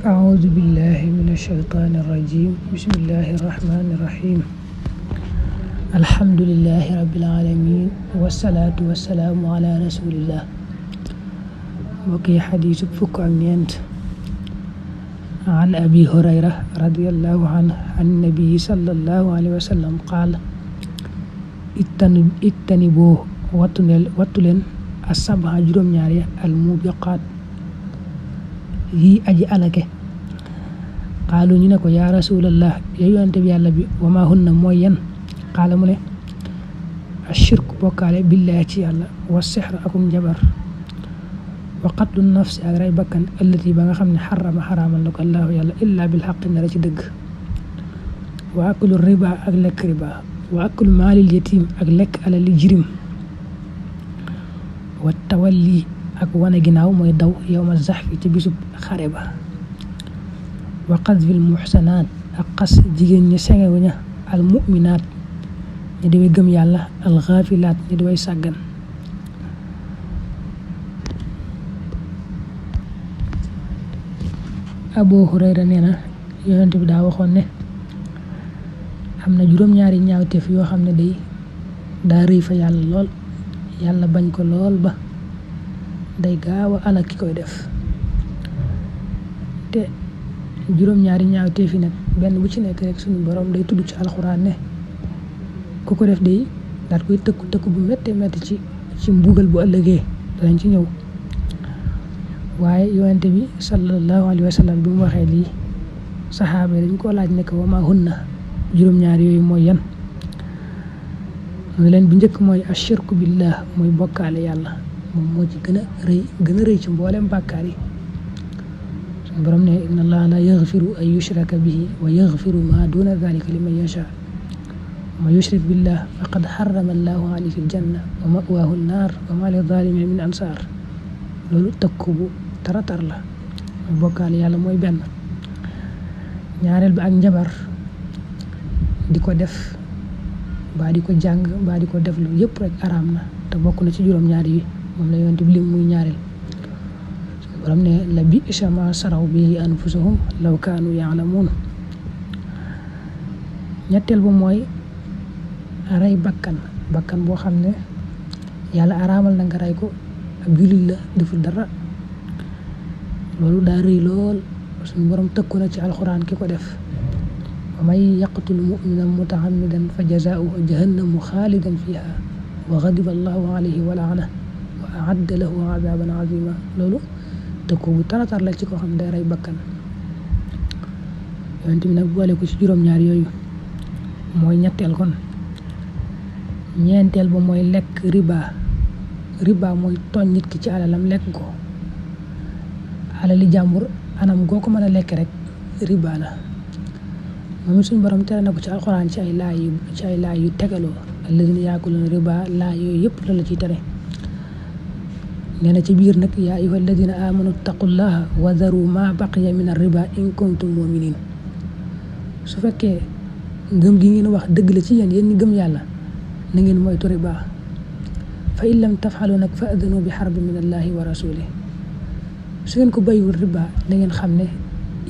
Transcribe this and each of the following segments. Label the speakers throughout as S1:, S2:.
S1: أعوذ بالله من الشيطان الرجيم بسم الله الرحمن الرحيم الحمد لله رب العالمين والصلاة والسلام على رسول الله وكي حديث فك عن أبي هريرة رضي الله عنه عن النبي صلى الله عليه وسلم قال اجتنبوا واتلن السبع جرم ñaari الموبقات yi aji alake xaalu ñu ne ko yaa rasulallah ya yonente bi yàlla bi wa ma hunna mooy yan xaala mu ne ashirku bokkaale billahi ci yàlla wa sixr akum njabar wa qatlu nafsi ak rey bakkan allati ba nga xam ne xaraamal na ko allahu yàlla illa bil xaqi nara ci dëgg wa aklu riba ak lekk riba wa aklu maalil yatim ak lekk alali jirim wa tawalli ak wane ginnaaw mooy daw yawma zaxfi ci bisub xare ba wa qazfil muxsanaat ak xas jigéen ñi sengewu ña al muminaat ñi di way gëm yàlla al xaafilaat ñi di way sàggan Abu Hurayra nee na yonent bi daa waxoon ne am na juróom-ñaari ñaawteef yoo xam ne day daa rëy fa yàlla lool yàlla bañ ko lool ba day gaaw a alak ki koy def te juróom-ñaari ñaawteef yi nag benn bu ci nekk rek suñu borom day tudd ci alxuraan ne ku ko def day daat koy tëkku bu metti ci mbugal bu ëllëgee danañ ci ñëw waaye yonente bi sallallahu alayhi wa sallam bi mu waxee lii saxaaba yi dañ koo laaj ne ko wa ma hunna juróom-ñaari yooyu mooy yan mu ne leen bi njëkk mooy ashirku billah mooy bokkaale yàlla moom moo ci gën a rëy ci mboolem bàkkaar yi suñu borom ne inna allaha la yaghfiru an yushraka bihi wa yaghfiru ma duna dhalika liman yasha wa yushrik billah faqad harrama allahu alayhi aljanna wa ma'wahu an-nar wa ma lidh-dhalimin min ansar loolu tëkku bu taratar la mooy bokkaale yàlla mooy benn ñaareel bi ak njabar di ko def baa di ko jàng baa di ko def lu yëpp rek araam na te bokk na ci juróom-ñaari yi moom la yonent bi lim muy ñaareel suñu borom ne la bi'sa ma saraw bihi anfusahum law kaanu ya'lamuun ñetteel ba mooy rey bakkan boo xam ne yàlla araamal na nga rey ko ab jullit la deful dara loolu daa rëy lool suñu borom tëkku na ci alxuraan ki ko def wa man yaqtul mu'minan muta'ammidan fa jazaa'uhu jahannamu xaalidan fiha wa ghadiba allahu alayhi wa la'anahu wa a'adda lahu 'adaban 'azima loolu tëkku bu taratar la ci ko xam day rey bakkan yonent bi nag boole ko ci juróom-ñaar yooyu mooy ñetteel kon ñeenteel ba mooy lekk riba mooy tooñ nit ki ci alalam lekk ko alali jàmbur anam goo ko mën a lekk rek riba la moom it suñu borom tere na ko ci alxuraan ci ay laay yu tegaloo alladina yaakuluna riba laay yooyu yëpp la ciy tere nee na ci biir nag yaa ayyuha alladina amanu taqullaha wa daru ma baqiya min ar-riba in kuntum muminin su fekkee ngëm gi ngeen wax dëgg la ci yéen ñi gëm yàlla na ngeen moytu riba fa in lam tafxalu nag fa adanu bi xarbin min allahi wa rasulih su ngeen ko bàyyiwul riba na ngeen xam ne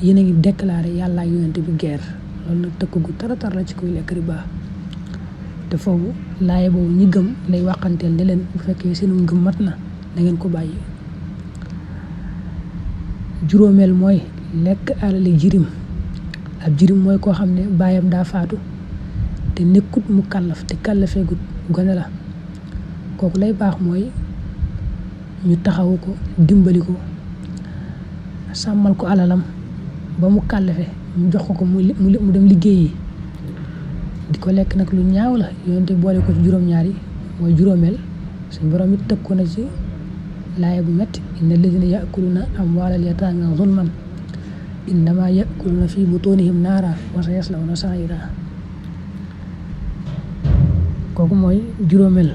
S1: yéen a ngi déclaré yàlla ak yonent bi guerre loolu nag tëkk gu taratar la ci kuy lekk riba te foofu laaye boobu ñi gëm lay waxanteel ne leen bu fekkee seenu ngëm mat na na ngeen ko bàyyi juróomeel mooy lekk alali jirim ab jirim mooy koo xam ne baayam daa faatu te nekkut mu kàllaf te kàllafeegut gone la kooku lay baax mooy ñu taxawu ko dimbali ko sàmmal ko alalam ba mu kàllafe ñu jox ko mu dem liggéeyi di ko lekk nag lu ñaaw la yonte boole ko ci juróom-ñaari mooy juróomeel suñu borom it tëkku na ci laaya bu metti inna alladina ya'kuluna amwaalal yataama zulman innama ya'kuluna fi butunihim naara wa sayaslawna sa'ira kooku mooy juróomeel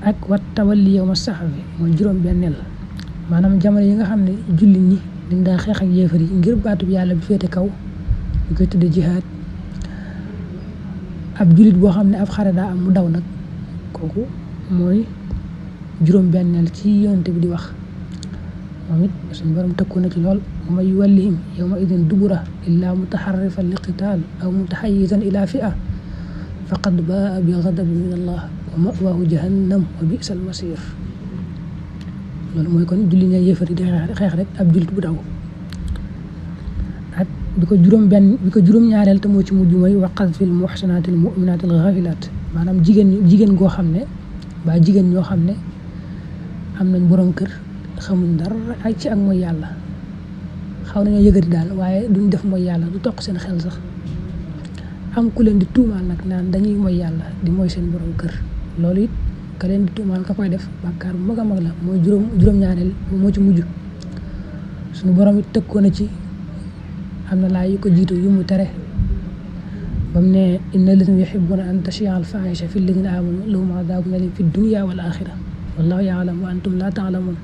S1: ak wat tawalli yawma saxfi mooy juróom-benneel maanaam jamono yi nga xam ne jullit ñi dañ daa xeex ak yéefar yi ngir baatub yàlla bi féete kaw ñu koy tudde jihaad ab jullit boo xam ne ab xare daa am mu daw nag kooku mooy juróom-benneel ci yonent bi di wax moom it suñu borom tëkku na ci lool wa man yuwallihim yawma idin dubura illa mutaharrifan li qital aw mutahayyizan ila fi'a faqad baa bi ghadabin min Allah wa ma'wahu jahannam wa bi'sal masir. loolu mooy kon julli ña yéefar yi di xeex rek ab jullit bu daw. ak bi ko juróom-ñaareel te moo ci mujj mooy wa qadfil muhsanatil mu'minatil ghafilat, maanaam jigéen goo xam ne ba jigéen ñoo xam ne am nañ borom kër xamuñ dara ay ci ak mooy yàlla, xaw nañoo yëgati daal waaye duñ def mooy yàlla du toq seen xel sax, am ku leen di tuumaal nag naan dañuy mooy yàlla di mooy seen borom kër. loolu it ka leen di tuumaal ka koy def bàkkaar bu mag a mag la, mooy juróom-ñaareel moo ci mujj. suñu borom it tëkkoo na ci, am na laa yu ko jiitu yu mu tere bam ne inna alladhina yuhibbuna an tashia al fahisha fi alladhina amanu lahum adhabun alim fi dunya wal akhirah wallahu ya'lam wa antum la ta'lamun.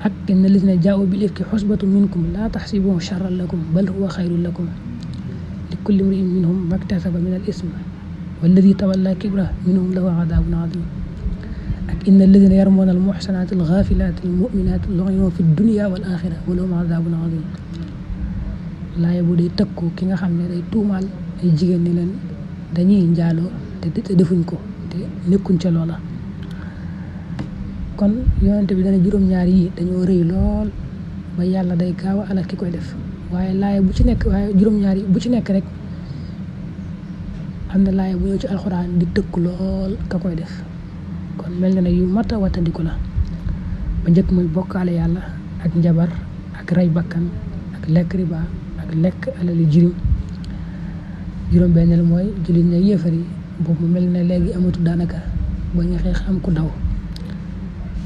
S1: ak inna alladhina ja'u bil ifki husbatun minkum la tahsibuhu sharran lakum bal huwa khayrun lakum li kulli imri'in minhum maktasaba min al ism walladhi tawalla kibra minhum lahu adhabun adhim. ak inna alladhina yarmuna al muhsanati al ghafilati al mu'minati lu'inu fi dunya wal akhirah wa lahum adhabun adhim. laaya bu dee tëkku ki nga xam ne day tuumaal ay jigéen ni leen dañuy njaaloo te defuñ ko te nekkuñ ca loola. kon yonente bi dana juróom-ñaar yi dañoo rëy lool ba yàlla day gaaw a alal ki koy def, waaye laaya bu ci nekk waaye juróom-ñaar yi bu ci nekk rek am na laaya bu ñëw ci alxuraan di tëkku lool ka koy def. kon mel na ne yu mat a wattandiku la. ba njëkk muy bokkaale yàlla ak njabar ak rey bakkan ak lekk riba ak lekk alali jirim. juróom-benneel mooy jullit ña yéefar yi, boobu mel na léegi amatu daanaka ba ñu xeex am ku daw.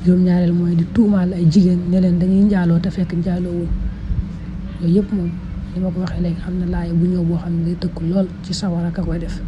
S1: juróom-ñaareel mooy di tuumaal ay jigéen ne leen dañuy njaaloo te fekk njaaloo wuñ. yooyu yëpp moom li ma ko waxee léegi am na laaya bu ñëw boo xam ne day tëkku lool ci sawara ka koy def.